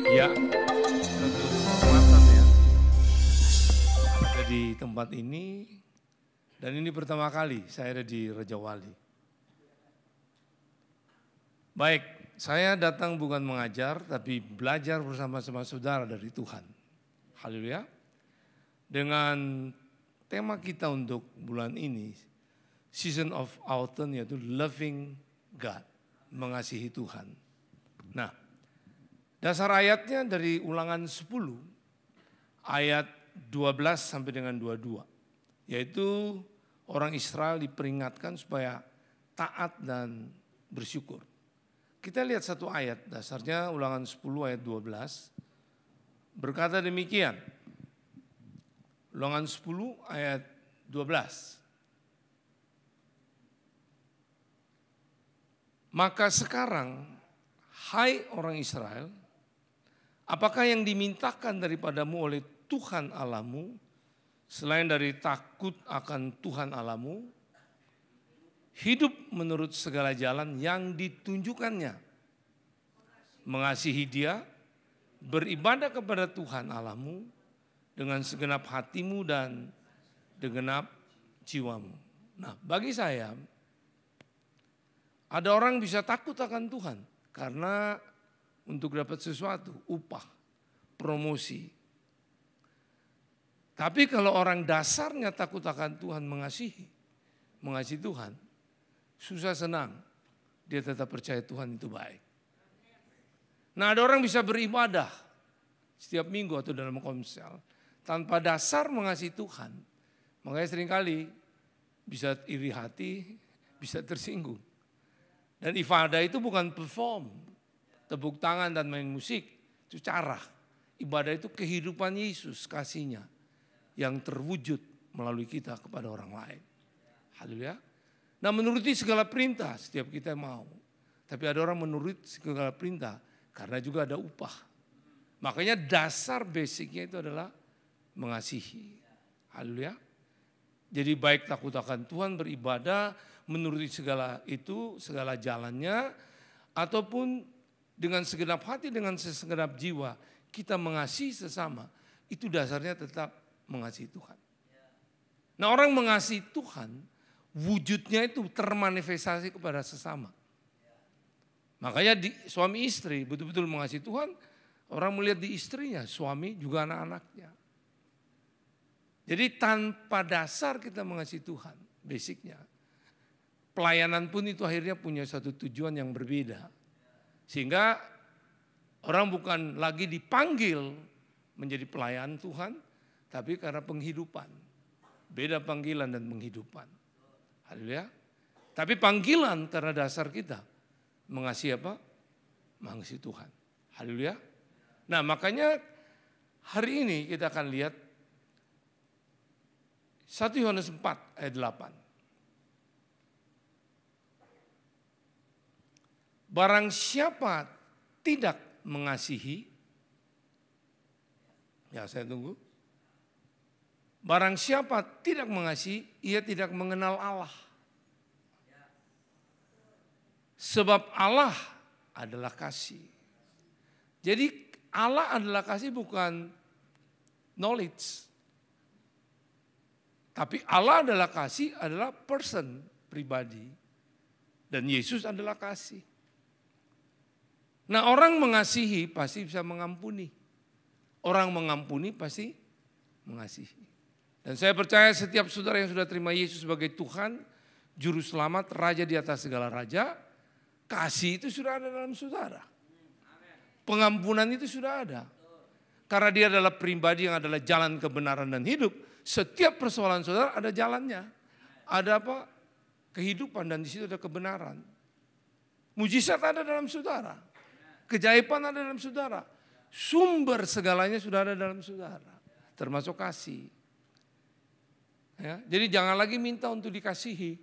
Ya, satu kehormatan ya ada di tempat ini, dan ini pertama kali saya ada di Raja Wali. Baik, saya datang bukan mengajar tapi belajar bersama-sama saudara dari Tuhan. Haleluya. Dengan tema kita untuk bulan ini, Season of Autumn, yaitu Loving God, mengasihi Tuhan. Nah, dasar ayatnya dari Ulangan 10 ayat 12 sampai dengan 22. Yaitu orang Israel diperingatkan supaya taat dan bersyukur. Kita lihat satu ayat, dasarnya Ulangan 10 ayat 12. Berkata demikian. Ulangan 10 ayat 12. Maka sekarang, hai orang Israel, apakah yang dimintakan daripadamu oleh Tuhan Allahmu, selain dari takut akan Tuhan Allahmu, hidup menurut segala jalan yang ditunjukkannya, mengasihi Dia, beribadah kepada Tuhan Allahmu dengan segenap hatimu dan segenap jiwamu. Nah, bagi saya, ada orang bisa takut akan Tuhan karena untuk dapat sesuatu, upah, promosi. Tapi kalau orang dasarnya takut akan Tuhan, mengasihi Tuhan, susah senang, dia tetap percaya Tuhan itu baik. Nah, ada orang bisa beribadah setiap minggu atau dalam komsel tanpa dasar mengasihi Tuhan. Makanya seringkali bisa iri hati, bisa tersinggung. Dan ibadah itu bukan perform, tepuk tangan dan main musik, itu cara. Ibadah itu kehidupan Yesus, kasihnya yang terwujud melalui kita kepada orang lain. Haleluya. Nah, menuruti segala perintah setiap kita mau. Tapi ada orang menuruti segala perintah karena juga ada upah. Makanya dasar basicnya itu adalah mengasihi. Haleluya. Jadi baik takut akan Tuhan, beribadah, menuruti segala itu, segala jalannya, ataupun dengan segenap hati, dengan segenap jiwa, kita mengasihi sesama, itu dasarnya tetap mengasihi Tuhan. Nah, orang mengasihi Tuhan, wujudnya itu termanifestasi kepada sesama. Makanya suami istri betul-betul mengasihi Tuhan, orang melihat di istrinya, suami juga anak-anaknya. Jadi tanpa dasar kita mengasihi Tuhan, basicnya. Pelayanan pun itu akhirnya punya satu tujuan yang berbeda. Sehingga orang bukan lagi dipanggil menjadi pelayan Tuhan, tapi karena penghidupan. Beda panggilan dan penghidupan. Haleluya. Tapi panggilan karena dasar kita mengasihi apa? Mengasihi Tuhan. Haleluya. Nah, makanya hari ini kita akan lihat 1 Yohanes 4 ayat 8. Barang siapa tidak mengasihi, ya saya tunggu. Barang siapa tidak mengasihi, ia tidak mengenal Allah. Sebab Allah adalah kasih. Jadi Allah adalah kasih bukan knowledge. Tapi Allah adalah kasih, adalah person, pribadi. Dan Yesus adalah kasih. Nah, orang mengasihi pasti bisa mengampuni. Orang mengampuni pasti mengasihi. Dan saya percaya setiap saudara yang sudah terima Yesus sebagai Tuhan, Juru Selamat, Raja di atas segala raja, kasih itu sudah ada dalam saudara. Pengampunan itu sudah ada. Karena dia adalah pribadi yang adalah jalan kebenaran dan hidup. Setiap persoalan saudara ada jalannya. Ada apa? Kehidupan, dan di situ ada kebenaran. Mujizat ada dalam saudara. Keajaiban ada dalam saudara. Sumber segalanya sudah ada dalam saudara. Termasuk kasih. Ya, jadi jangan lagi minta untuk dikasihi.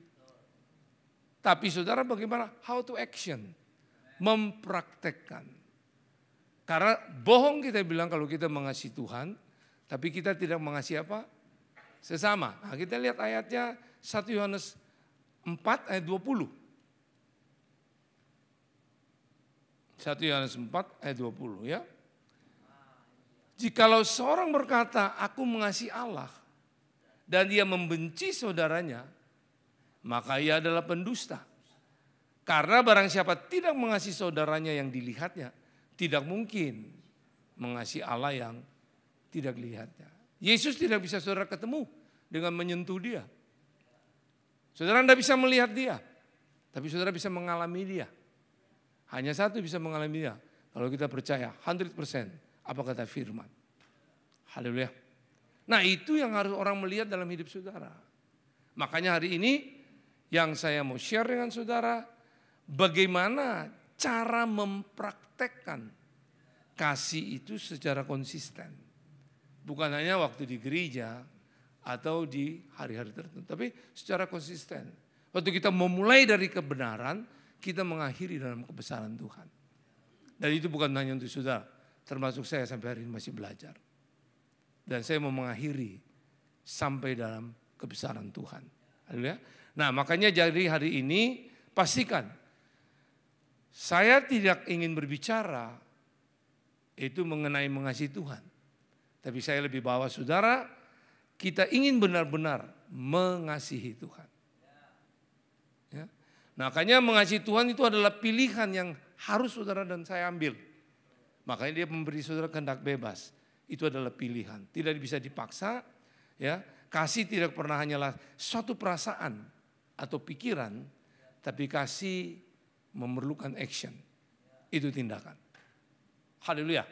Tapi saudara bagaimana? How to action. Mempraktekkan. Karena bohong kita bilang kalau kita mengasihi Tuhan. Tapi kita tidak mengasihi apa? Sesama. Nah, kita lihat ayatnya 1 Yohanes 4 ayat 20. 1 Yohanes 4 ayat 20 ya. Jikalau seorang berkata, aku mengasihi Allah, dan dia membenci saudaranya, maka ia adalah pendusta. Karena barang siapa tidak mengasihi saudaranya yang dilihatnya, tidak mungkin mengasihi Allah yang tidak dilihatnya. Yesus tidak bisa saudara ketemu dengan menyentuh dia. Saudara tidak bisa melihat dia, tapi saudara bisa mengalami dia. Hanya satu bisa mengalami dia, kalau kita percaya 100% apa kata firman. Haleluya. Nah itu yang harus orang melihat dalam hidup saudara. Makanya hari ini yang saya mau share dengan saudara, bagaimana cara mempraktekkan kasih itu secara konsisten. Bukan hanya waktu di gereja atau di hari-hari tertentu, tapi secara konsisten. Waktu kita memulai dari kebenaran, kita mengakhiri dalam kebesaran Tuhan. Dan itu bukan hanya untuk saudara, termasuk saya sampai hari ini masih belajar. Dan saya mau mengakhiri sampai dalam kebesaran Tuhan. Haleluya. Nah makanya jadi hari ini pastikan saya tidak ingin berbicara itu mengenai mengasihi Tuhan. Tapi saya lebih bawa saudara, kita ingin benar-benar mengasihi Tuhan. Ya. Nah, makanya mengasihi Tuhan itu adalah pilihan yang harus saudara dan saya ambil. Makanya dia memberi saudara kehendak bebas. Itu adalah pilihan, tidak bisa dipaksa. Ya, kasih tidak pernah hanyalah suatu perasaan atau pikiran, tapi kasih memerlukan action. Itu tindakan. Haleluya.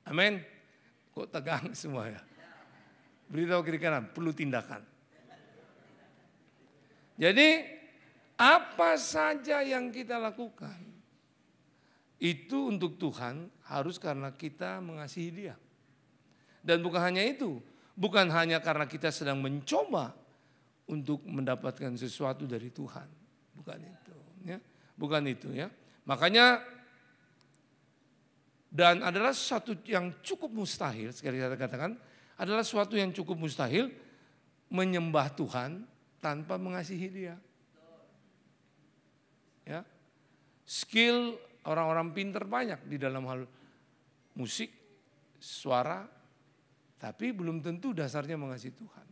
Amin. Kok tegang semua ya? Beritahu kiri kanan, perlu tindakan. Jadi apa saja yang kita lakukan itu untuk Tuhan harus karena kita mengasihi Dia. Dan bukan hanya itu, bukan hanya karena kita sedang mencoba untuk mendapatkan sesuatu dari Tuhan. Bukan itu, ya. Bukan itu ya. Makanya dan adalah sesuatu yang cukup mustahil, sekali saya katakan, adalah sesuatu yang cukup mustahil menyembah Tuhan tanpa mengasihi Dia. Ya. Skill orang-orang pintar banyak di dalam hal musik, suara, tapi belum tentu dasarnya mengasihi Tuhan.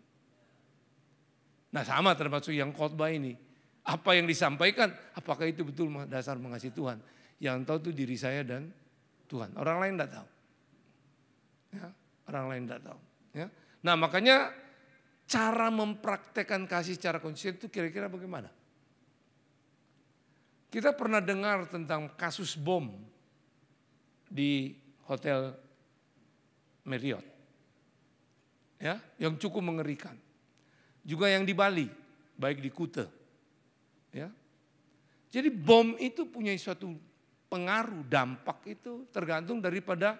Nah sama termasuk yang khotbah ini. Apa yang disampaikan, apakah itu betul dasar mengasihi Tuhan? Yang tahu itu diri saya dan Tuhan. Orang lain tidak tahu. Ya, orang lain tidak tahu. Ya. Nah makanya cara mempraktekkan kasih secara konsisten itu kira-kira bagaimana? Kita pernah dengar tentang kasus bom di Hotel Marriott. Ya, yang cukup mengerikan. Juga yang di Bali, baik di Kuta. Ya. Jadi bom itu punya suatu pengaruh, dampak itu tergantung daripada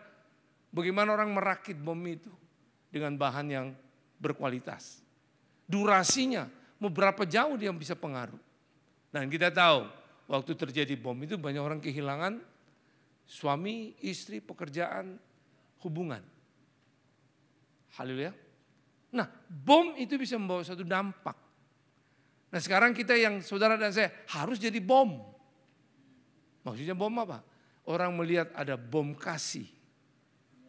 bagaimana orang merakit bom itu dengan bahan yang berkualitas. Durasinya, berapa jauh dia bisa pengaruh. Dan kita tahu waktu terjadi bom itu banyak orang kehilangan suami, istri, pekerjaan, hubungan. Haleluya. Nah bom itu bisa membawa satu dampak. Nah sekarang kita yang saudara dan saya harus jadi bom. Maksudnya bom apa? Orang melihat ada bom kasih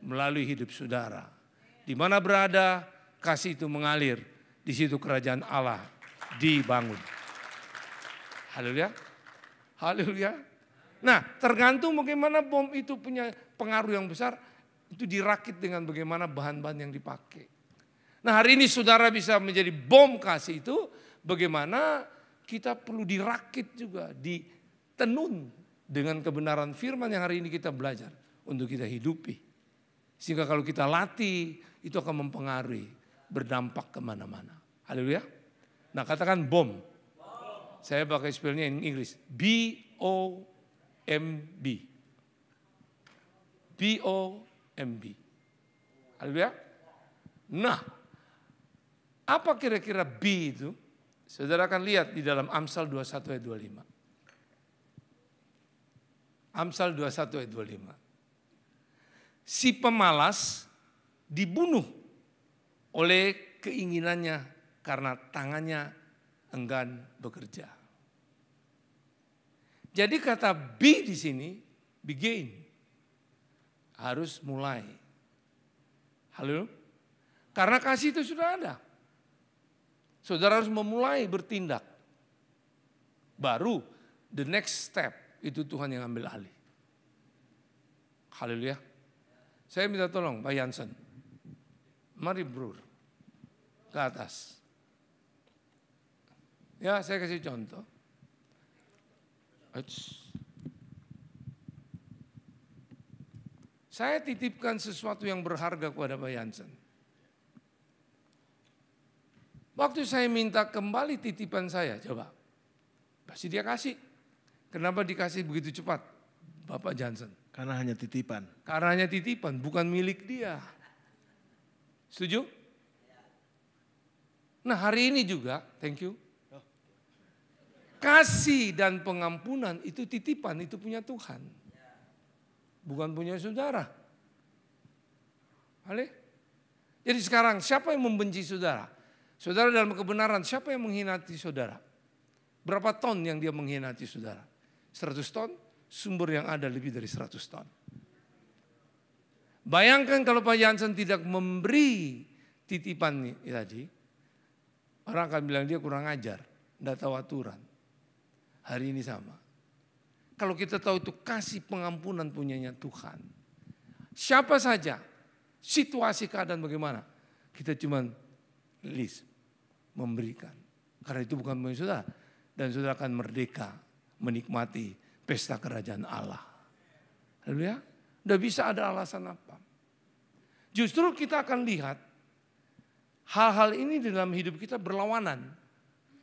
melalui hidup saudara. Di mana berada kasih itu mengalir, di situ kerajaan Allah dibangun. Haleluya. Haleluya. Nah tergantung bagaimana bom itu punya pengaruh yang besar, itu dirakit dengan bagaimana bahan-bahan yang dipakai. Nah hari ini saudara bisa menjadi bom kasih itu, bagaimana kita perlu dirakit juga, ditenun dengan kebenaran firman yang hari ini kita belajar untuk kita hidupi. Sehingga kalau kita latih itu akan mempengaruhi, berdampak kemana-mana. Haleluya. Nah katakan bom. Saya pakai spellnya in Inggris. B-O-M-B. B-O-M-B. Haleluya. Nah apa kira-kira B itu? Saudara akan lihat di dalam Amsal 21 ayat 25. Amsal 21 ayat 25. Si pemalas dibunuh oleh keinginannya karena tangannya enggan bekerja. Jadi kata be di sini, begin, harus mulai. Halo? Karena kasih itu sudah ada. Saudara harus memulai bertindak. Baru the next step itu Tuhan yang ambil alih. Haleluya. Saya minta tolong Pak Jansen. Mari bro. Ke atas. Ya, saya kasih contoh. Saya titipkan sesuatu yang berharga kepada Pak Jansen. Waktu saya minta kembali titipan saya, coba. Pasti dia kasih. Kenapa dikasih begitu cepat, Bapak Jansen? Karena hanya titipan. Karena hanya titipan, bukan milik dia. Setuju? Nah hari ini juga, thank you. Kasih dan pengampunan itu titipan, itu punya Tuhan. Bukan punya saudara. Hale? Jadi sekarang siapa yang membenci saudara? Saudara dalam kebenaran, siapa yang mengkhianati saudara? Berapa ton yang dia mengkhianati saudara? 100 ton? Sumber yang ada lebih dari 100 ton. Bayangkan kalau Pak Jansen tidak memberi titipan tadi, orang akan bilang dia kurang ajar, tidak tahu aturan. Hari ini sama. Kalau kita tahu itu kasih pengampunan punyanya Tuhan. Siapa saja, situasi keadaan bagaimana, kita cuma list, memberikan. Karena itu bukan punya saudara. Dan saudara akan merdeka menikmati pesta kerajaan Allah. Haleluya. Tidak bisa ada alasan apa. Justru kita akan lihat hal-hal ini dalam hidup kita berlawanan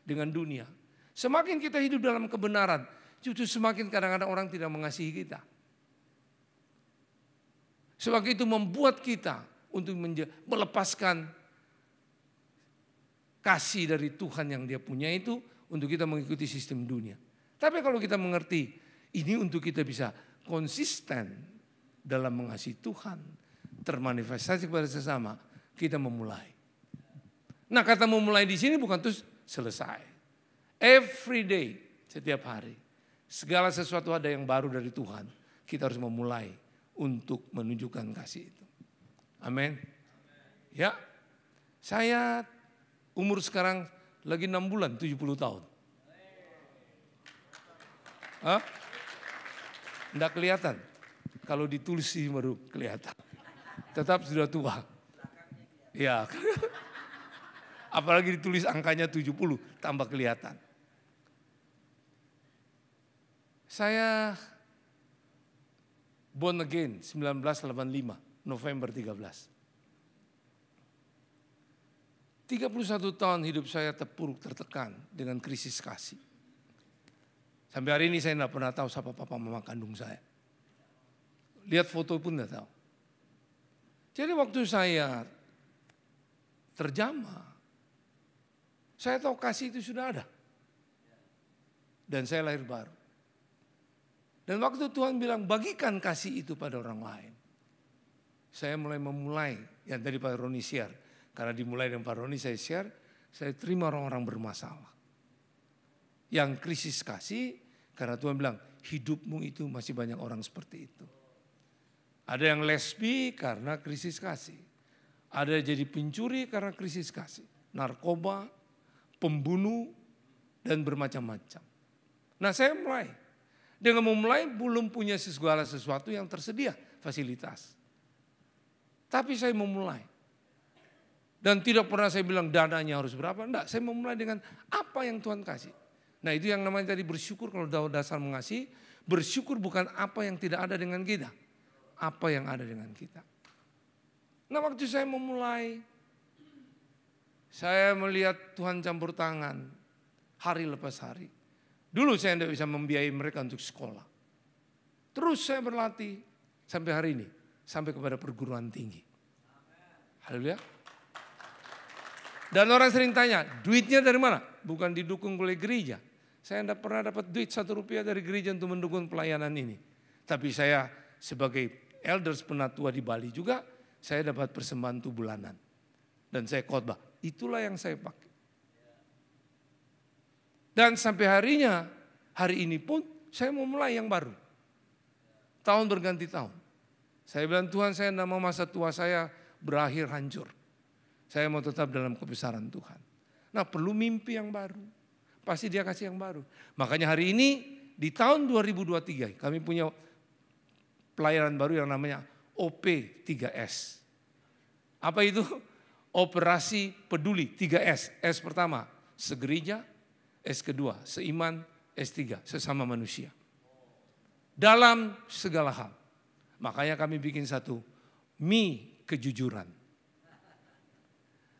dengan dunia. Semakin kita hidup dalam kebenaran, justru semakin kadang-kadang orang tidak mengasihi kita. Sebab itu membuat kita untuk melepaskan kasih dari Tuhan yang dia punya itu untuk kita mengikuti sistem dunia. Tapi kalau kita mengerti ini untuk kita bisa konsisten dalam mengasihi Tuhan, termanifestasi kepada sesama, kita memulai. Nah kata memulai di sini bukan terus selesai. Every day, setiap hari. Segala sesuatu ada yang baru dari Tuhan. Kita harus memulai untuk menunjukkan kasih itu. Amin. Ya, saya umur sekarang lagi 6 bulan, 70 tahun. Hah? Nggak kelihatan. Kalau ditulis sih baru kelihatan. Tetap sudah tua. Ya. Apalagi ditulis angkanya 70, tambah kelihatan. Saya born again 1985, November 13. 31 tahun hidup saya terpuruk, tertekan dengan krisis kasih. Sampai hari ini saya tidak pernah tahu siapa papa mama kandung saya. Lihat foto pun tidak tahu. Jadi waktu saya terjamah, saya tahu kasih itu sudah ada. Dan saya lahir baru. Dan waktu Tuhan bilang bagikan kasih itu pada orang lain. Saya memulai yang tadi Pak Roni share. Karena dimulai dengan Pak Roni saya share, saya terima orang-orang bermasalah. Yang krisis kasih, karena Tuhan bilang hidupmu itu masih banyak orang seperti itu. Ada yang lesbi karena krisis kasih. Ada yang jadi pencuri karena krisis kasih. Narkoba, pembunuh, dan bermacam-macam. Nah saya mulai. Dengan memulai belum punya segala sesuatu yang tersedia, fasilitas. Tapi saya memulai. Dan tidak pernah saya bilang dananya harus berapa. Enggak, saya memulai dengan apa yang Tuhan kasih. Nah itu yang namanya tadi bersyukur kalau dasar mengasihi. Bersyukur bukan apa yang tidak ada dengan kita. Apa yang ada dengan kita. Nah waktu saya memulai. Saya melihat Tuhan campur tangan. Hari lepas hari. Dulu saya tidak bisa membiayai mereka untuk sekolah. Terus saya berlatih sampai hari ini. Sampai kepada perguruan tinggi. Haleluya. Dan orang sering tanya, duitnya dari mana? Bukan didukung oleh gereja. Saya tidak pernah dapat duit 1 rupiah dari gereja untuk mendukung pelayanan ini. Tapi saya sebagai elders penatua di Bali juga, saya dapat persembahan bulanan. Dan saya khotbah, itulah yang saya pakai. Dan sampai harinya, hari ini pun saya mau mulai yang baru. Tahun berganti tahun. Saya bilang Tuhan saya tidak mau masa tua saya berakhir hancur. Saya mau tetap dalam kebesaran Tuhan. Nah, perlu mimpi yang baru. Pasti dia kasih yang baru. Makanya hari ini di tahun 2023 kami punya pelayanan baru yang namanya OP3S. Apa itu? Operasi Peduli 3S. S pertama, segereja. S kedua, seiman. S3, sesama manusia. Dalam segala hal. Makanya kami bikin satu, mie kejujuran.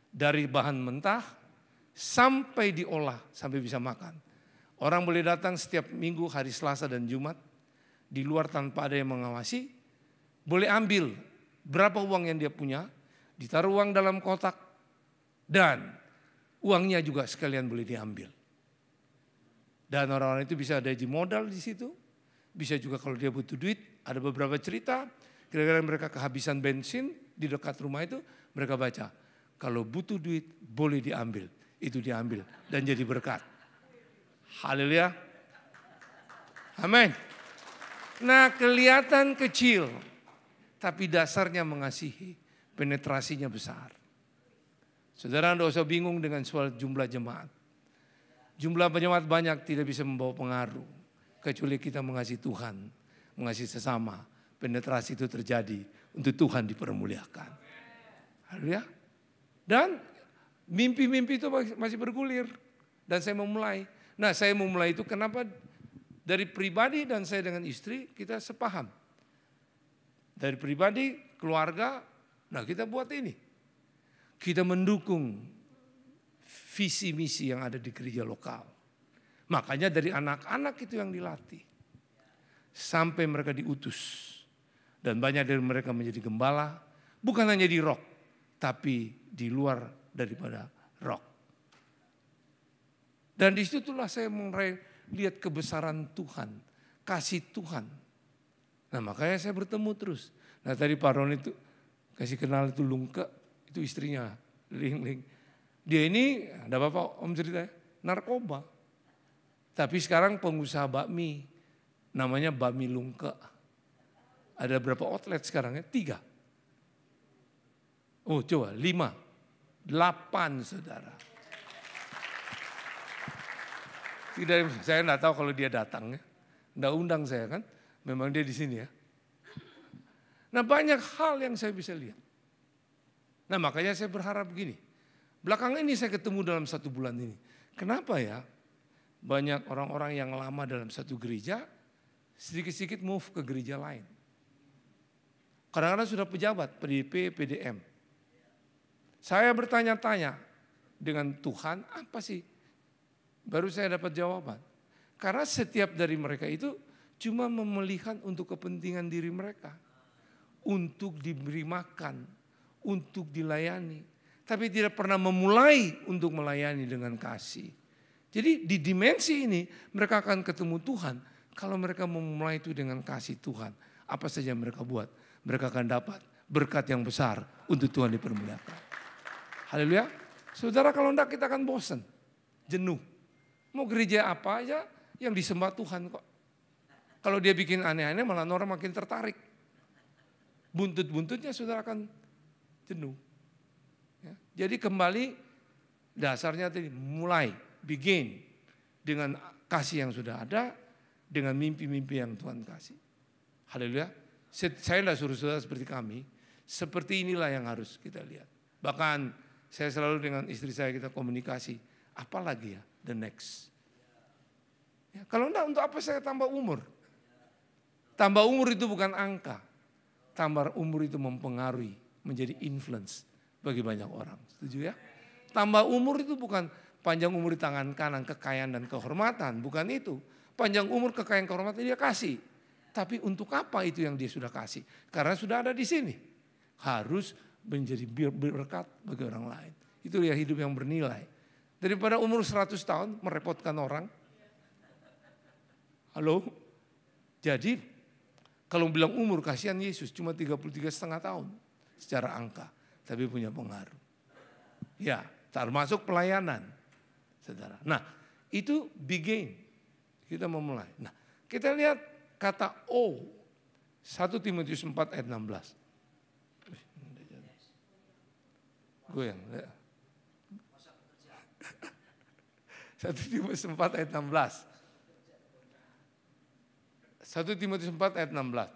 Dari bahan mentah sampai diolah, sampai bisa makan. Orang boleh datang setiap minggu, hari Selasa dan Jumat. Di luar tanpa ada yang mengawasi. Boleh ambil berapa uang yang dia punya. Ditaruh uang dalam kotak. Dan uangnya juga sekalian boleh diambil. Dan orang-orang itu bisa ada di modal di situ. Bisa juga kalau dia butuh duit, ada beberapa cerita. Kira-kira mereka kehabisan bensin di dekat rumah itu, mereka baca. Kalau butuh duit, boleh diambil. Itu diambil dan jadi berkat. Haleluya. Amin. Nah, kelihatan kecil, tapi dasarnya mengasihi, penetrasinya besar. Saudara tidak usah bingung dengan soal jumlah jemaat. Jumlah jemaat banyak tidak bisa membawa pengaruh. Kecuali kita mengasihi Tuhan, mengasihi sesama. Penetrasi itu terjadi untuk Tuhan dipermuliakan. Haleluya. Dan mimpi-mimpi itu masih bergulir. Dan saya mau mulai. Nah, saya mau mulai itu kenapa? Dari pribadi dan saya dengan istri kita sepaham. Dari pribadi, keluarga, nah kita buat ini. Kita mendukung visi misi yang ada di gereja lokal. Makanya dari anak-anak itu yang dilatih. Sampai mereka diutus. Dan banyak dari mereka menjadi gembala. Bukan hanya di rock. Tapi di luar daripada rock. Dan disitulah saya mulai lihat kebesaran Tuhan. Kasih Tuhan. Nah, makanya saya bertemu terus. Nah, tadi Pak Ron itu kasih kenal itu Lungke. Itu istrinya. Ling. Dia ini, ada Bapak Om cerita, narkoba. Tapi sekarang pengusaha bakmi, namanya Bakmi Lungke. Ada berapa outlet sekarang ya? 3. Oh coba 5, 8 saudara. Tidak, saya enggak tahu kalau dia datang ya. Enggak undang saya kan, memang dia di sini ya. Nah, banyak hal yang saya bisa lihat. Nah, makanya saya berharap begini. Belakangan ini saya ketemu dalam 1 bulan ini. Kenapa ya? Banyak orang-orang yang lama dalam satu gereja, sedikit-sedikit move ke gereja lain. Kadang-kadang sudah pejabat, PDP, PDM. Saya bertanya-tanya dengan Tuhan, apa sih? Baru saya dapat jawaban. Karena setiap dari mereka itu cuma memelihat untuk kepentingan diri mereka. Untuk diberi makan, untuk dilayani. Tapi tidak pernah memulai untuk melayani dengan kasih. Jadi di dimensi ini mereka akan ketemu Tuhan. Kalau mereka memulai itu dengan kasih Tuhan. Apa saja mereka buat. Mereka akan dapat berkat yang besar untuk Tuhan dipermuliakan. Haleluya. Saudara, kalau enggak kita akan bosan. Jenuh. Mau gereja apa aja yang disembah Tuhan kok. Kalau dia bikin aneh-aneh malah orang makin tertarik. Buntut-buntutnya saudara akan jenuh. Ya. Jadi kembali dasarnya tadi mulai. Begin dengan kasih yang sudah ada, dengan mimpi-mimpi yang Tuhan kasih. Haleluya. Saya tidak suruh saudara seperti kami, seperti inilah yang harus kita lihat. Bahkan saya selalu dengan istri saya kita komunikasi, apalagi ya the next. Ya, kalau enggak untuk apa saya tambah umur? Tambah umur itu bukan angka, tambah umur itu mempengaruhi, menjadi influence bagi banyak orang. Setuju ya? Tambah umur itu bukan panjang umur di tangan kanan, kekayaan dan kehormatan. Bukan itu. Panjang umur, kekayaan, kehormatan dia kasih. Tapi untuk apa itu yang dia sudah kasih? Karena sudah ada di sini. Harus menjadi berkat bagi orang lain. Itu ya hidup yang bernilai. Daripada umur 100 tahun merepotkan orang. Halo? Jadi kalau bilang umur, kasihan Yesus cuma 33,5 tahun secara angka. Tapi punya pengaruh. Ya, termasuk pelayanan. Saudara. Nah, itu begin. Kita memulai. Nah, kita lihat kata O. 1 Timotius 4 ayat 16. Goyang. 1 Timotius 4 ayat 16. 1 Timotius 4 ayat 16.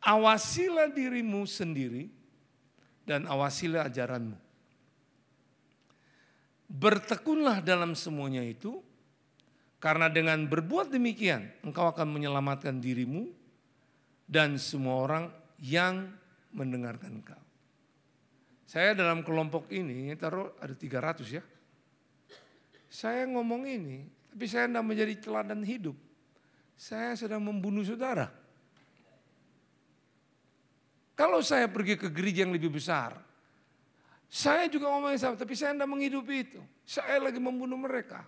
Awasilah dirimu sendiri dan awasilah ajaranmu. Bertekunlah dalam semuanya itu, karena dengan berbuat demikian engkau akan menyelamatkan dirimu dan semua orang yang mendengarkan engkau. Saya dalam kelompok ini taruh ada 300 ya. Saya ngomong ini, tapi saya tidak menjadi teladan hidup. Saya sedang membunuh saudara. Kalau saya pergi ke gereja yang lebih besar, saya juga ngomongin sama, tapi saya tidak menghidupi itu. Saya lagi membunuh mereka.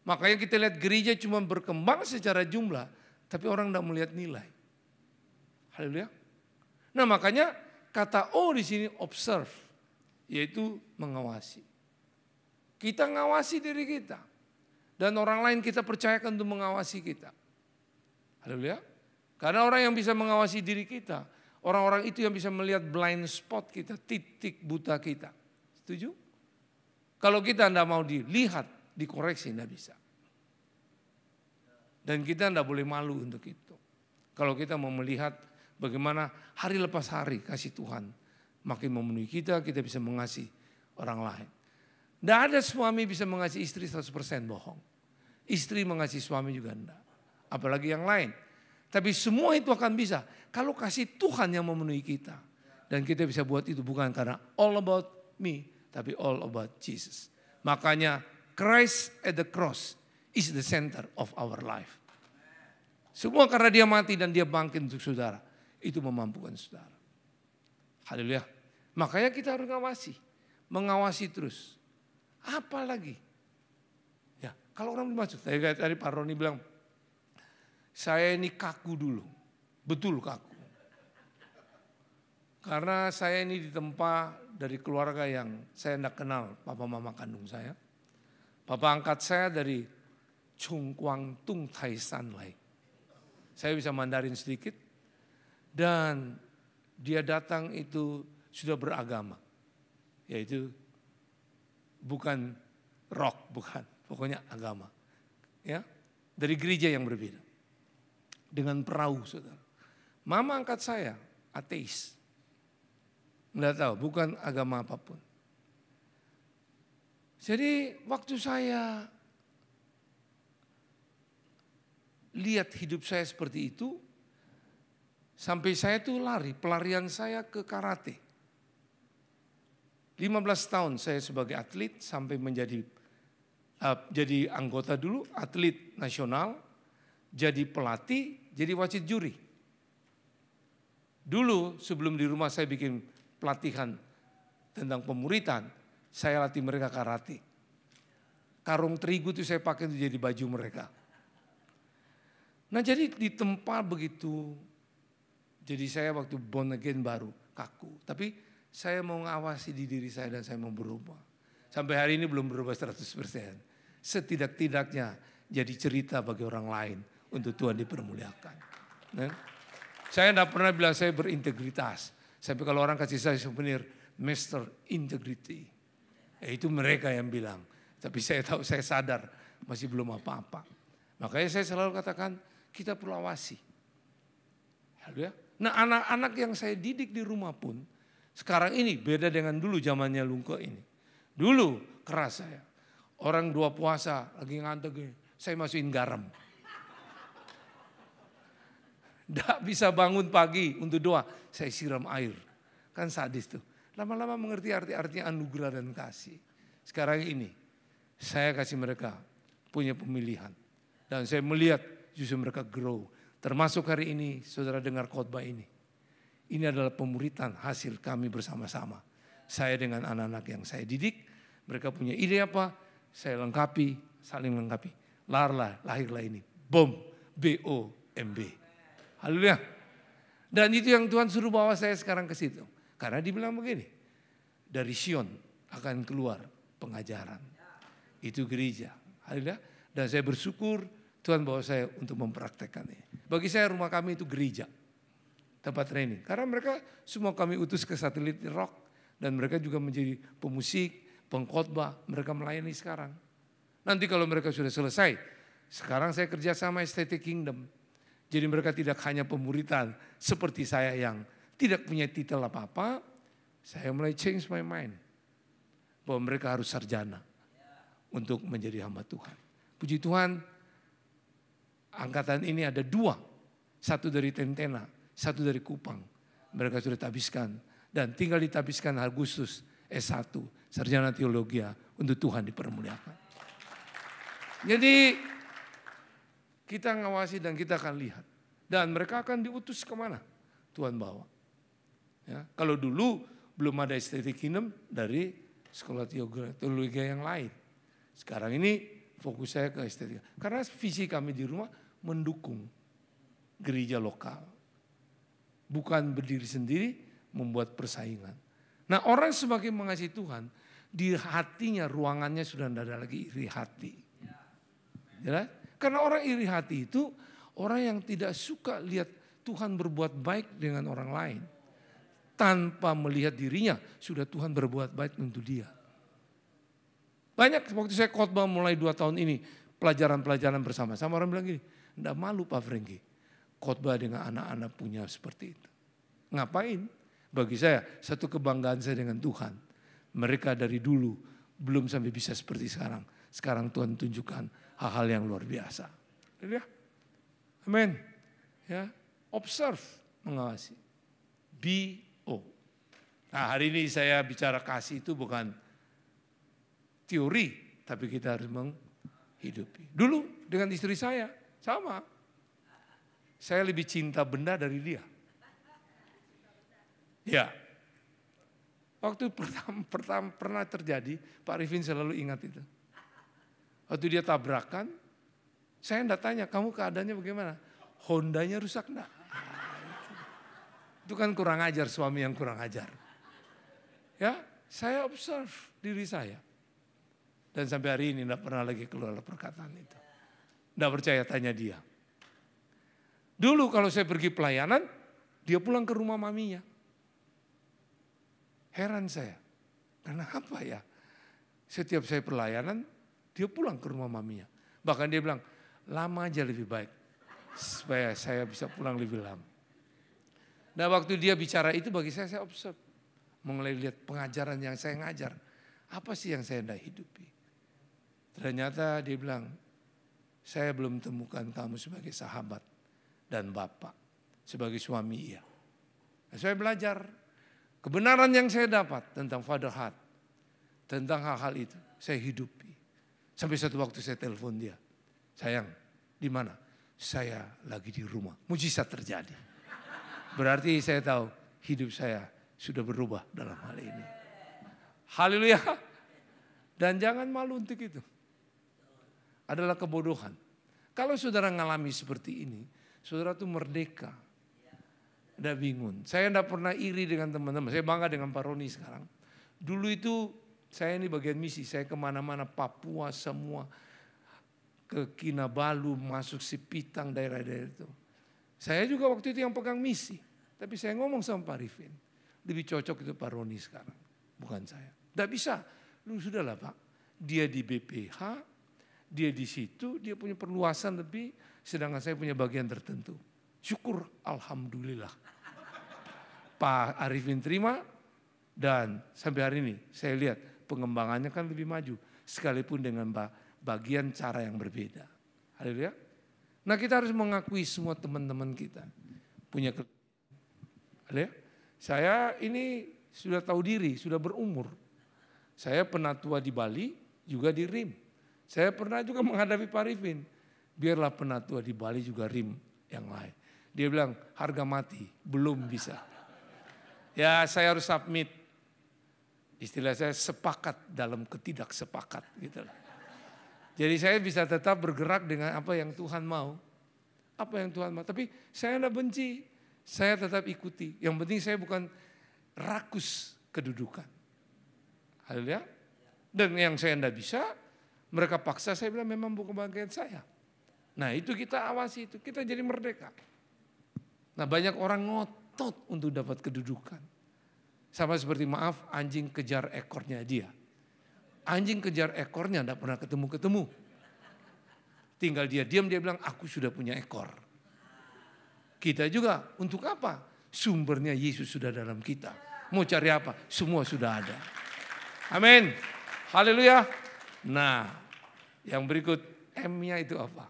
Makanya kita lihat gereja cuma berkembang secara jumlah, tapi orang tidak melihat nilai. Haleluya. Nah makanya kata O di sini observe, yaitu mengawasi. Kita ngawasi diri kita. Dan orang lain kita percayakan untuk mengawasi kita. Haleluya. Karena orang yang bisa mengawasi diri kita, orang-orang itu yang bisa melihat blind spot kita, titik buta kita. Setuju? Kalau kita tidak mau dilihat, dikoreksi tidak bisa. Dan kita tidak boleh malu untuk itu. Kalau kita mau melihat bagaimana hari lepas hari kasih Tuhan makin memenuhi kita, kita bisa mengasihi orang lain. Tidak ada suami bisa mengasihi istri 100% bohong. Istri mengasihi suami juga tidak. Apalagi yang lain. Tapi semua itu akan bisa kalau kasih Tuhan yang memenuhi kita. Dan kita bisa buat itu bukan karena all about me, tapi all about Jesus. Makanya Christ at the cross is the center of our life. Semua karena dia mati dan dia bangkit untuk saudara. Itu memampukan saudara. Haleluya. Makanya kita harus mengawasi terus. Apa lagi? Ya, kalau orang masuk, tadi Pak Roni bilang, saya ini kaku dulu, betul kaku. Karena saya ini ditempa dari keluarga yang saya tidak kenal, papa mama kandung saya. Papa angkat saya dari Chung Kwang Tung Tai San Lai. Saya bisa Mandarin sedikit. Dan dia datang itu sudah beragama. Yaitu bukan rock, bukan. Pokoknya agama. Ya, dari gereja yang berbeda. Dengan perahu, saudara. Mama angkat saya, ateis. Nggak tahu, bukan agama apapun. Jadi waktu saya lihat hidup saya seperti itu, sampai saya tuh pelarian saya ke karate. 15 tahun saya sebagai atlet sampai menjadi jadi anggota dulu, atlet nasional, jadi pelatih, jadi wasit juri. Dulu sebelum di rumah saya bikin pelatihan tentang pemuritan, saya latih mereka karate. Karung terigu itu saya pakai untuk jadi baju mereka. Nah jadi di tempat begitu, jadi saya waktu born again baru kaku. Tapi saya mau ngawasi di diri saya dan saya mau berubah. Sampai hari ini belum berubah 100%. Setidak-tidaknya jadi cerita bagi orang lain untuk Tuhan dipermuliakan. Nah, saya tidak pernah bilang saya berintegritas. Sampai kalau orang kasih saya souvenir, Master Integrity. Itu mereka yang bilang. Tapi saya tahu, saya sadar masih belum apa-apa. Makanya saya selalu katakan kita perlu awasi. Nah anak-anak yang saya didik di rumah pun sekarang ini beda dengan dulu zamannya Lungko ini. Dulu keras saya. Orang dua puasa lagi ngantuk, saya masukin garam. Tidak bisa bangun pagi untuk doa, saya siram air. Kan sadis tuh. Lama-lama mengerti artinya anugerah dan kasih. Sekarang ini saya kasih mereka punya pemilihan. Dan saya melihat justru mereka grow. Termasuk hari ini saudara dengar khotbah ini. Ini adalah pemuritan hasil kami bersama-sama. Saya dengan anak-anak yang saya didik, mereka punya ide apa, saya lengkapi, saling lengkapi. Lahirlah ini, BOM, B-O-M-B. Haleluya. Dan itu yang Tuhan suruh bawa saya sekarang ke situ. Karena dibilang begini, dari Sion akan keluar pengajaran. Itu gereja. Haleluya. Dan saya bersyukur Tuhan bawa saya untuk mempraktekkannya. Bagi saya rumah kami itu gereja. Tempat training. Karena mereka semua kami utus ke satelit rock. Dan mereka juga menjadi pemusik, pengkhotbah, mereka melayani sekarang. Nanti kalau mereka sudah selesai, sekarang saya kerja sama Estetik Kingdom. Jadi mereka tidak hanya pemuritan seperti saya yang tidak punya titel apa-apa. Saya mulai change my mind. Bahwa mereka harus sarjana untuk menjadi hamba Tuhan. Puji Tuhan, angkatan ini ada 2. Satu dari Tentena, satu dari Kupang. Mereka sudah tabiskan dan tinggal ditabiskan Agustus S1, sarjana teologi untuk Tuhan dipermuliakan. Jadi kita ngawasi dan kita akan lihat. Dan mereka akan diutus kemana Tuhan bawa. Ya, kalau dulu belum ada Estetik Kingdom dari sekolah teologi yang lain. Sekarang ini fokus saya ke estetika. Karena visi kami di rumah mendukung gereja lokal. Bukan berdiri sendiri membuat persaingan. Nah, orang semakin mengasihi Tuhan, di hatinya ruangannya sudah tidak ada lagi iri hati. Ya? Karena orang iri hati itu orang yang tidak suka lihat Tuhan berbuat baik dengan orang lain. Tanpa melihat dirinya, sudah Tuhan berbuat baik untuk dia. Banyak waktu saya khotbah mulai 2 tahun ini, pelajaran-pelajaran bersama-sama, orang bilang gini, enggak malu Pak Franky, khotbah dengan anak-anak punya seperti itu. Ngapain? Bagi saya, satu kebanggaan saya dengan Tuhan. Mereka dari dulu belum sampai bisa seperti sekarang. Sekarang Tuhan tunjukkan hal-hal yang luar biasa. Ya? Amin. Ya, observe, mengawasi. BO. Nah, hari ini saya bicara kasih itu bukan teori, tapi kita harus menghidupi. Dulu dengan istri saya, sama. Saya lebih cinta benda dari dia. Ya. Waktu pertama pernah terjadi, Pak Arifin selalu ingat itu. Waktu dia tabrakan, saya enggak tanya, kamu keadaannya bagaimana? Hondanya rusak enggak? Itu kan kurang ajar, suami yang kurang ajar. Ya, saya observe diri saya. Dan sampai hari ini enggak pernah lagi keluar perkataan itu. Enggak percaya, tanya dia. Dulu kalau saya pergi pelayanan, dia pulang ke rumah maminya. Heran saya, karena apa ya? Setiap saya pelayanan, dia pulang ke rumah maminya. Bahkan dia bilang, lama aja lebih baik. Supaya saya bisa pulang lebih lama. Nah, waktu dia bicara itu bagi saya observe. Mulai lihat pengajaran yang saya ngajar. Apa sih yang saya hendak hidupi? Ternyata dia bilang, saya belum temukan kamu sebagai sahabat dan bapak. Sebagai suami iya. Nah, saya belajar. Kebenaran yang saya dapat tentang father heart. Tentang hal-hal itu. Saya hidupi. Sampai satu waktu saya telepon dia. Sayang, di mana? Saya lagi di rumah. Mujizat terjadi. Berarti saya tahu hidup saya sudah berubah dalam hal ini. Haleluya. Dan jangan malu untuk itu. Adalah kebodohan. Kalau saudara ngalami seperti ini, saudara tuh merdeka. Udah bingung. Saya enggak pernah iri dengan teman-teman. Saya bangga dengan Pak Roni sekarang. Dulu itu saya ini bagian misi. Saya kemana-mana, Papua semua. Ke Kinabalu, masuk Sipitang, daerah-daerah itu. Saya juga waktu itu yang pegang misi. Tapi saya ngomong sama Pak Arifin. Lebih cocok itu Pak Roni sekarang. Bukan saya. Enggak bisa. Lu sudahlah Pak. Dia di BPH. Dia di situ. Dia punya perluasan lebih. Sedangkan saya punya bagian tertentu. Syukur Alhamdulillah. Pak Arifin terima. Dan sampai hari ini saya lihat pengembangannya kan lebih maju. Sekalipun dengan bagian cara yang berbeda. Haleluya. Nah, kita harus mengakui semua teman-teman kita. Punya haleluya. Saya ini sudah tahu diri, sudah berumur. Saya pernah tua di Bali, juga di RIM. Saya pernah juga menghadapi Pak Arifin. Biarlah pernah tua di Bali juga RIM yang lain. Dia bilang harga mati, belum bisa. Ya, saya harus submit. Istilah saya sepakat dalam ketidaksepakat gitu. Jadi saya bisa tetap bergerak dengan apa yang Tuhan mau. Apa yang Tuhan mau. Tapi saya tidak benci. Saya tetap ikuti. Yang penting saya bukan rakus kedudukan. Haleluya. Dan yang saya tidak bisa, mereka paksa, saya bilang memang bukan bagian saya. Nah, itu kita awasi itu. Kita jadi merdeka. Nah, banyak orang ngotot untuk dapat kedudukan. Sama seperti maaf, anjing kejar ekornya dia. Anjing kejar ekornya tidak pernah ketemu-ketemu. Tinggal dia diam, dia bilang aku sudah punya ekor. Kita juga untuk apa? Sumbernya Yesus sudah dalam kita. Mau cari apa? Semua sudah ada. Amin. Haleluya. Nah, yang berikut M-nya itu apa?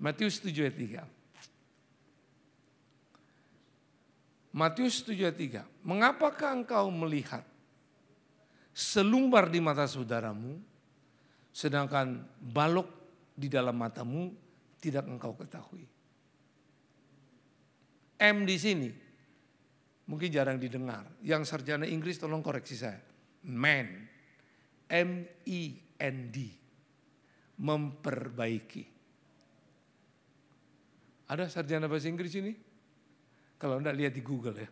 Matius 7 ayat 3. Matius 7 ayat 3. Mengapakah engkau melihat selumbar di mata saudaramu, sedangkan balok di dalam matamu tidak engkau ketahui? M di sini mungkin jarang didengar. Yang sarjana Inggris tolong koreksi saya. Mend. M-E-N-D. Memperbaiki. Ada sarjana bahasa Inggris ini? Kalau enggak lihat di Google ya.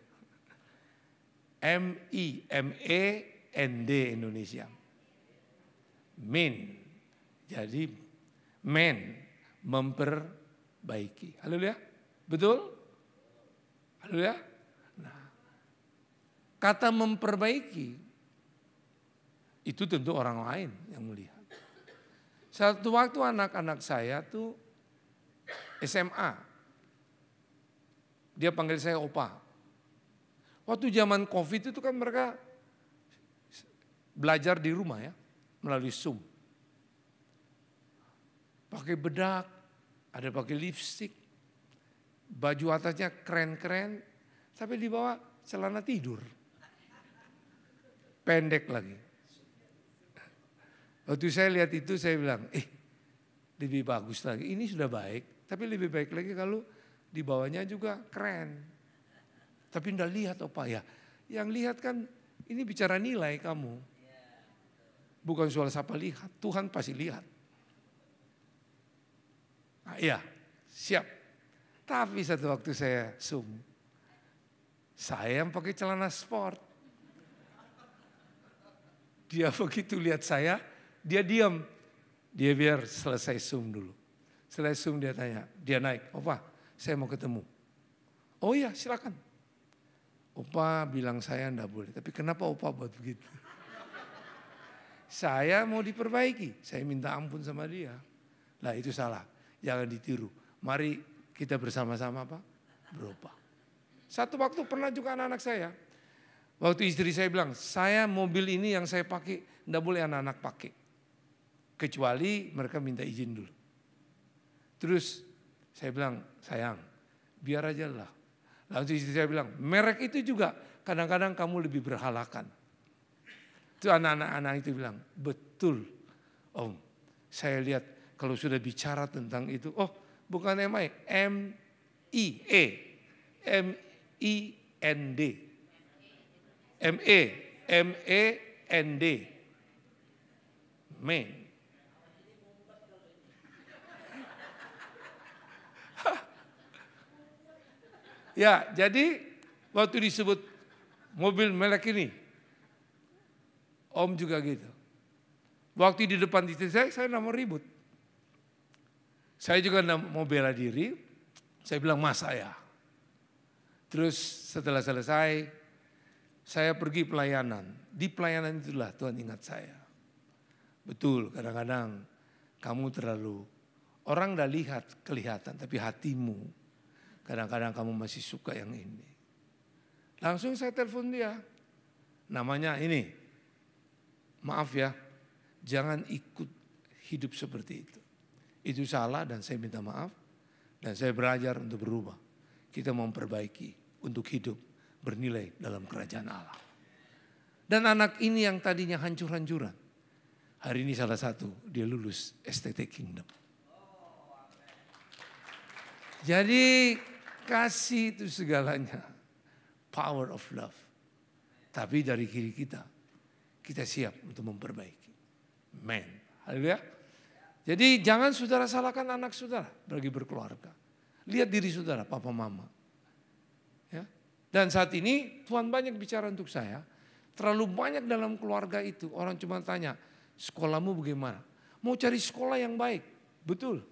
M-E-M-E-N-D Indonesia. Men. Jadi men. Memperbaiki. Haleluya. Betul? Haleluya. Nah, kata memperbaiki itu tentu orang lain yang melihat. Satu waktu anak-anak saya tuh SMA. Dia panggil saya opa. Waktu zaman COVID itu kan mereka belajar di rumah ya, melalui Zoom. Pakai bedak, ada pakai lipstick, baju atasnya keren-keren, tapi di bawah celana tidur. Pendek lagi. Waktu saya lihat itu saya bilang, lebih bagus lagi. Ini sudah baik, tapi lebih baik lagi kalau di bawahnya juga keren. Tapi enggak lihat apa ya. Yang lihat kan ini bicara nilai kamu. Bukan soal siapa lihat, Tuhan pasti lihat. Nah, iya, siap. Tapi satu waktu saya Zoom, saya yang pakai celana sport. Dia begitu lihat saya, dia diam. Dia biar selesai Zoom dulu. Setelah Zoom dia tanya, dia naik, opa saya mau ketemu. Oh iya silakan. Opa bilang saya enggak boleh, tapi kenapa opa buat begitu? Saya mau diperbaiki, saya minta ampun sama dia. Lah itu salah, jangan ditiru. Mari kita bersama-sama apa? Berubah. Satu waktu pernah juga anak-anak saya. Waktu istri saya bilang, saya mobil ini yang saya pakai, enggak boleh anak-anak pakai. Kecuali mereka minta izin dulu. Terus saya bilang, sayang, biar aja lah. Lalu istri saya bilang, merek itu juga kadang-kadang kamu lebih berhalakan. Itu anak-anak itu bilang, betul Om. Saya lihat kalau sudah bicara tentang itu, oh bukan M-I, M-I-E, M-I-N-D. M-E, M-E-N-D. Men. Ya, jadi waktu disebut mobil merek ini, Om juga gitu. Waktu di depan istri saya nggak mau ribut. Saya juga nggak mau bela diri, saya bilang mas saya. Terus setelah selesai, saya pergi pelayanan. Di pelayanan itulah Tuhan ingat saya. Betul, kadang-kadang kamu terlalu, orang udah lihat kelihatan, tapi hatimu kadang-kadang kamu masih suka yang ini. Langsung saya telepon dia. Namanya ini. Maaf ya, jangan ikut hidup seperti itu. Itu salah dan saya minta maaf. Dan saya belajar untuk berubah. Kita memperbaiki untuk hidup bernilai dalam kerajaan Allah. Dan anak ini yang tadinya hancur-hancuran. Hari ini salah satu, dia lulus STT Kingdom. Jadi kasih itu segalanya. Power of love. Tapi dari kiri kita siap untuk memperbaiki. Amen. Haleluya. Jadi jangan saudara salahkan anak saudara bagi berkeluarga. Lihat diri saudara, papa mama. Ya. Dan saat ini Tuhan banyak bicara untuk saya. Terlalu banyak dalam keluarga itu. Orang cuma tanya, sekolahmu bagaimana? Mau cari sekolah yang baik. Betul.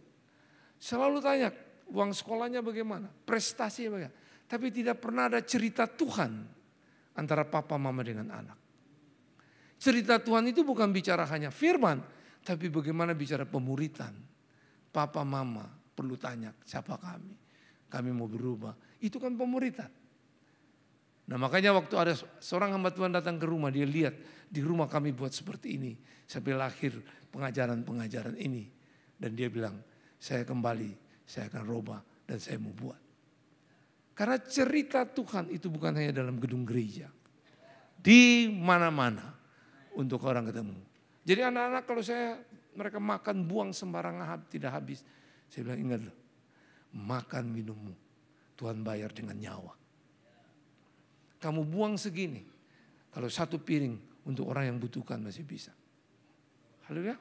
Selalu tanya, uang sekolahnya bagaimana? Prestasinya bagaimana? Tapi tidak pernah ada cerita Tuhan. antara papa mama dengan anak. Cerita Tuhan itu bukan bicara hanya firman, tapi bagaimana bicara pemuritan. Papa mama perlu tanya, siapa kami? Kami mau berubah. Itu kan pemuritan. Nah makanya waktu ada seorang hamba Tuhan datang ke rumah, dia lihat di rumah kami buat seperti ini. Sampai lahir pengajaran-pengajaran ini. Dan dia bilang, saya kembali, saya akan rubah dan saya mau buat. Karena cerita Tuhan itu bukan hanya dalam gedung gereja. Di mana-mana untuk orang ketemu. Jadi anak-anak kalau mereka makan buang sembarangan tidak habis. Saya bilang ingat loh, makan minummu Tuhan bayar dengan nyawa. Kamu buang segini, kalau satu piring untuk orang yang butuhkan masih bisa. Haleluya.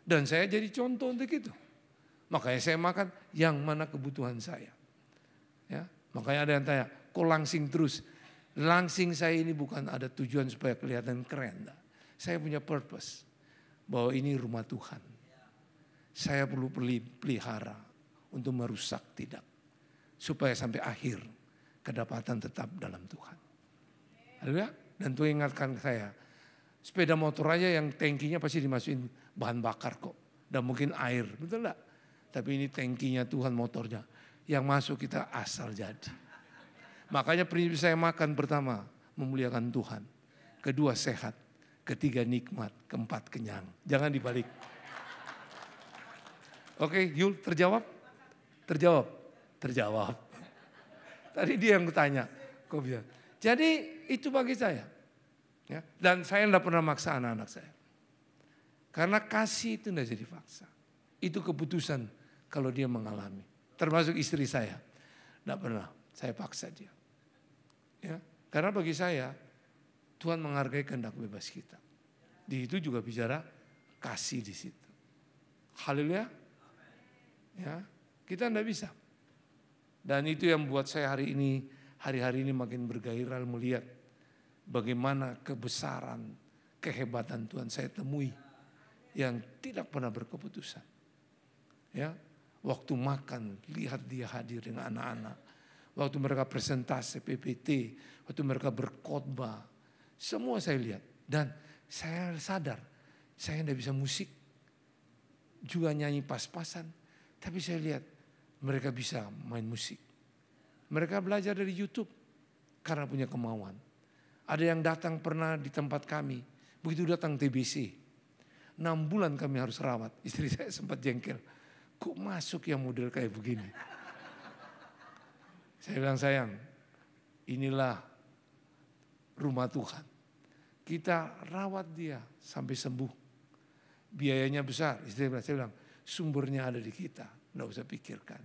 Dan saya jadi contoh untuk itu. Makanya saya makan yang mana kebutuhan saya. Ya, makanya ada yang tanya, kok langsing terus? Langsing saya ini bukan ada tujuan supaya kelihatan keren. Saya punya purpose bahwa ini rumah Tuhan. Saya perlu pelihara untuk merusak tidak. Supaya sampai akhir kedapatan tetap dalam Tuhan. Haleluya. Dan Tuhan ingatkan saya, sepeda motor aja yang tangkinya pasti dimasukin bahan bakar kok. Dan mungkin air, betul enggak? Tapi ini tangkinya Tuhan motornya. Yang masuk kita asal jadi. Makanya prinsip saya makan pertama, memuliakan Tuhan. Kedua sehat. Ketiga nikmat. Keempat kenyang. Jangan dibalik. Oke, Yul terjawab? Terjawab? Terjawab. Tadi dia yang tanya. Kok bisa? Jadi itu bagi saya. Ya, dan saya tidak pernah maksa anak-anak saya. Karena kasih itu tidak jadi paksa. Itu keputusan kalau dia mengalami. Termasuk istri saya. Tidak pernah saya paksa dia. Ya, karena bagi saya Tuhan menghargai kehendak bebas kita. Di itu juga bicara kasih di situ. Haleluya. Ya, kita tidak bisa. Dan itu yang membuat saya hari-hari ini makin bergairah melihat bagaimana kebesaran, kehebatan Tuhan saya temui yang tidak pernah berkeputusan. Ya, waktu makan lihat dia hadir dengan anak-anak. Waktu mereka presentasi PPT, waktu mereka berkhotbah, semua saya lihat. Dan saya sadar, saya tidak bisa musik, juga nyanyi pas-pasan. Tapi saya lihat mereka bisa main musik. Mereka belajar dari YouTube karena punya kemauan. Ada yang datang pernah di tempat kami, begitu datang TBC. 6 bulan kami harus rawat, istri saya sempat jengkel. Kok masuk yang model kayak begini? Saya bilang sayang, inilah rumah Tuhan. Kita rawat dia sampai sembuh. Biayanya besar, istri saya bilang sumbernya ada di kita, nggak usah pikirkan.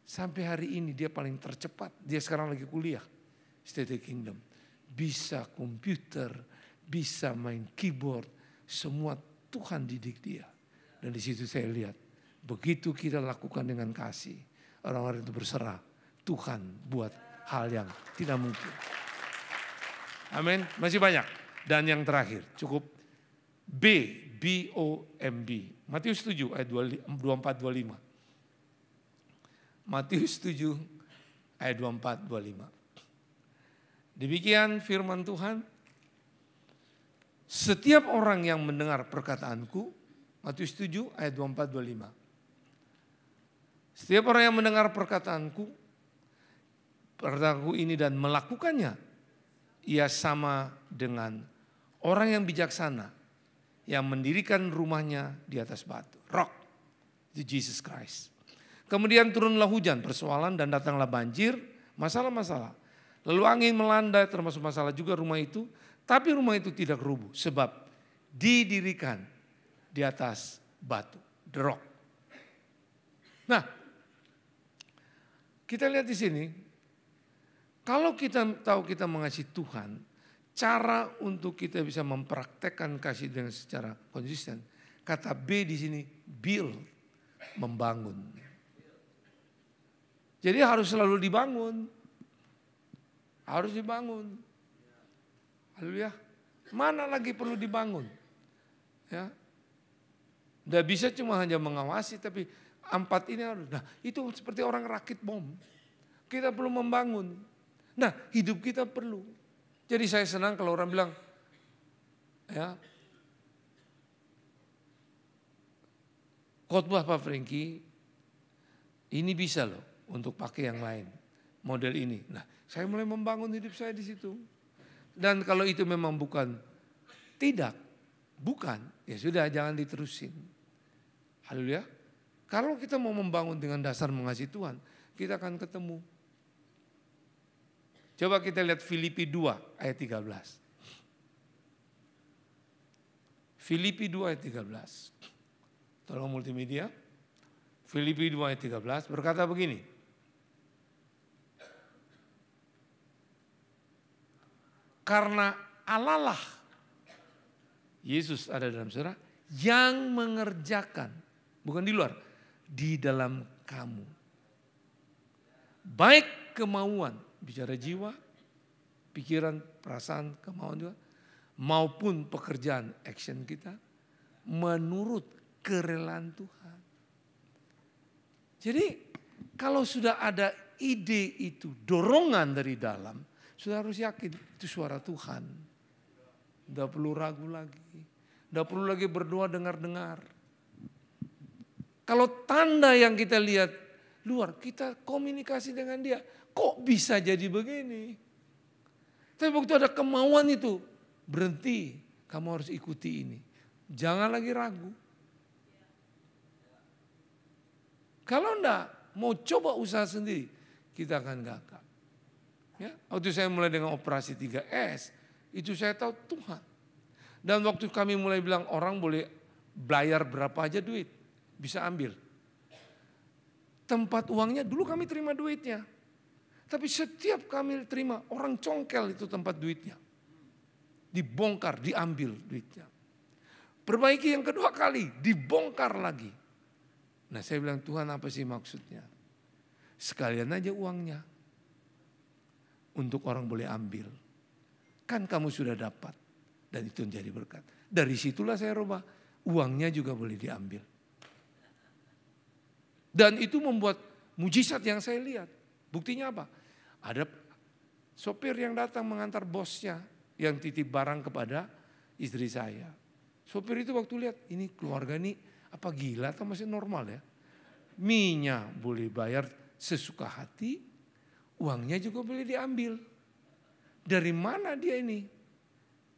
Sampai hari ini dia paling tercepat, dia sekarang lagi kuliah, State Kingdom. Bisa komputer, bisa main keyboard, semua Tuhan didik dia. Dan di situ saya lihat, begitu kita lakukan dengan kasih, orang-orang itu berserah. Tuhan buat hal yang tidak mungkin. Amin. Masih banyak. Dan yang terakhir cukup B-O-M-B. Matius 7 ayat 24-25. Matius 7 ayat 24-25. Demikian firman Tuhan. Setiap orang yang mendengar perkataanku, Matius 7 ayat 24-25. Setiap orang yang mendengar perkataanku ini dan melakukannya, ia sama dengan orang yang bijaksana yang mendirikan rumahnya di atas batu. Rock, itu Jesus Christ. Kemudian turunlah hujan, persoalan dan datanglah banjir, masalah-masalah. Lalu angin melanda, termasuk masalah juga rumah itu. Tapi rumah itu tidak rubuh sebab didirikan di atas batu, the rock. Nah, kita lihat di sini. Kalau kita tahu kita mengasihi Tuhan, cara untuk kita bisa mempraktekkan kasih dengan secara konsisten. Kata B di sini, build, membangun. Jadi harus selalu dibangun. Harus dibangun. Haleluya. Mana lagi perlu dibangun? Ya. Tidak bisa cuma hanya mengawasi, tapi 4 ini harus. Nah, itu seperti orang rakit bom. Kita perlu membangun. Nah, hidup kita perlu. Jadi saya senang kalau orang bilang, ya, khotbah Pak Franky ini bisa loh untuk pakai yang lain, model ini. Nah, saya mulai membangun hidup saya di situ. Dan kalau itu memang bukan, ya sudah jangan diterusin. Haleluya. Kalau kita mau membangun dengan dasar mengasihi Tuhan, kita akan ketemu. Coba kita lihat Filipi 2 ayat 13. Filipi 2 ayat 13. Tolong multimedia. Filipi 2 ayat 13 berkata begini. Karena Allah lah, Yesus ada dalam saudara, yang mengerjakan, bukan di luar, di dalam kamu. Baik kemauan, bicara jiwa, pikiran, perasaan, kemauan juga, maupun pekerjaan, action kita, menurut kerelaan Tuhan. Jadi kalau sudah ada ide itu, dorongan dari dalam, sudah harus yakin itu suara Tuhan. Tidak perlu ragu lagi. Tidak perlu lagi berdoa dengar-dengar. Kalau tanda yang kita lihat luar, kita komunikasi dengan dia. Kok bisa jadi begini? Tapi waktu ada kemauan itu, berhenti. Kamu harus ikuti ini. Jangan lagi ragu. Kalau enggak, mau coba usaha sendiri, kita akan gagal. Ya, waktu saya mulai dengan operasi 3S, itu saya tahu Tuhan. Dan waktu kami mulai bilang orang boleh bayar berapa aja duit, bisa ambil. Tempat uangnya dulu kami terima duitnya. Tapi setiap kami terima orang congkel itu tempat duitnya. Dibongkar, diambil duitnya. Perbaiki yang kedua kali, dibongkar lagi. Nah saya bilang Tuhan apa sih maksudnya? Sekalian aja uangnya. Untuk orang boleh ambil. Kan kamu sudah dapat. Dan itu menjadi berkat. Dari situlah saya rubah. Uangnya juga boleh diambil. Dan itu membuat mujizat yang saya lihat. Buktinya apa? Ada sopir yang datang mengantar bosnya. Yang titip barang kepada istri saya. Sopir itu waktu lihat. Ini keluarga ini apa gila atau masih normal ya. Mie-nya boleh bayar sesuka hati. Uangnya juga boleh diambil. Dari mana dia ini?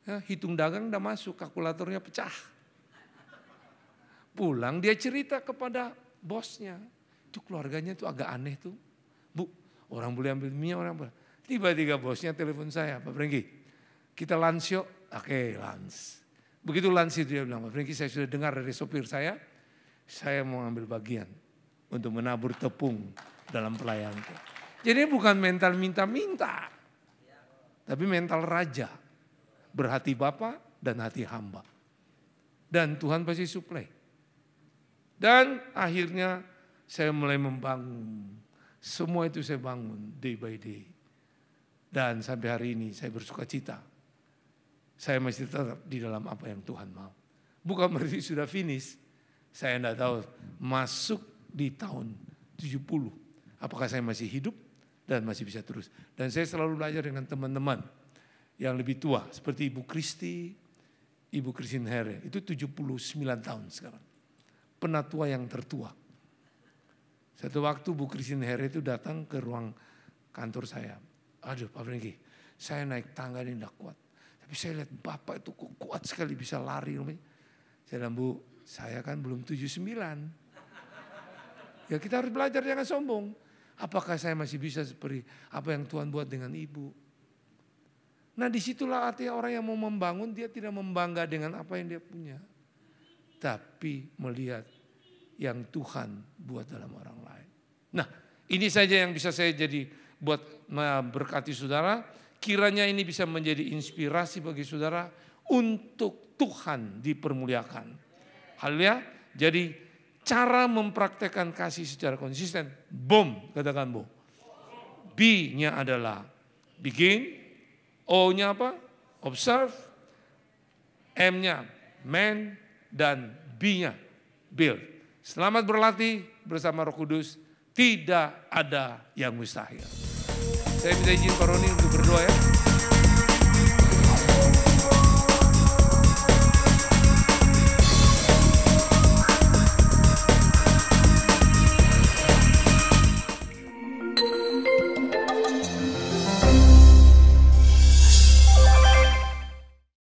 Ya, hitung dagang udah masuk, kalkulatornya pecah. Pulang dia cerita kepada bosnya. Itu keluarganya tuh agak aneh tuh. Bu, orang boleh ambil minyak, orang boleh. Tiba-tiba bosnya telepon saya, Pak Franky, kita lunch yuk. Oke, lunch. Begitu lunch itu dia bilang, Pak Franky saya sudah dengar dari sopir saya mau ambil bagian untuk menabur tepung dalam pelayananku. Jadi bukan mental minta-minta, tapi mental raja. Berhati bapa dan hati hamba. Dan Tuhan pasti suplai. Dan akhirnya saya mulai membangun. Semua itu saya bangun day by day. Dan sampai hari ini saya bersuka cita. Saya masih tetap di dalam apa yang Tuhan mau. Bukan berarti sudah finish. Saya tidak tahu masuk di tahun 70. Apakah saya masih hidup dan masih bisa terus. Dan saya selalu belajar dengan teman-teman yang lebih tua. Seperti Ibu Kristi, Ibu Christine Here. Itu 79 tahun sekarang. Penatua yang tertua. Satu waktu Bu Christine Here itu datang ke ruang kantor saya. Aduh Pak Franky, saya naik tangga ini tidak kuat. Tapi saya lihat Bapak itu kuat sekali bisa lari. Saya bilang, Bu, saya kan belum 79. Ya kita harus belajar jangan sombong. Apakah saya masih bisa seperti apa yang Tuhan buat dengan Ibu? Nah disitulah artinya orang yang mau membangun dia tidak membangga dengan apa yang dia punya. Tapi melihat yang Tuhan buat dalam orang lain. Nah ini saja yang bisa saya jadi buat berkati saudara. Kiranya ini bisa menjadi inspirasi bagi saudara untuk Tuhan dipermuliakan. Haleluya. Jadi cara mempraktekkan kasih secara konsisten. Boom, katakan boom. B-nya adalah begin. O-nya apa? Observe. M-nya man. Dan B-nya build. Selamat berlatih bersama Roh Kudus. Tidak ada yang mustahil. Saya minta izin Pak Roni untuk berdoa ya.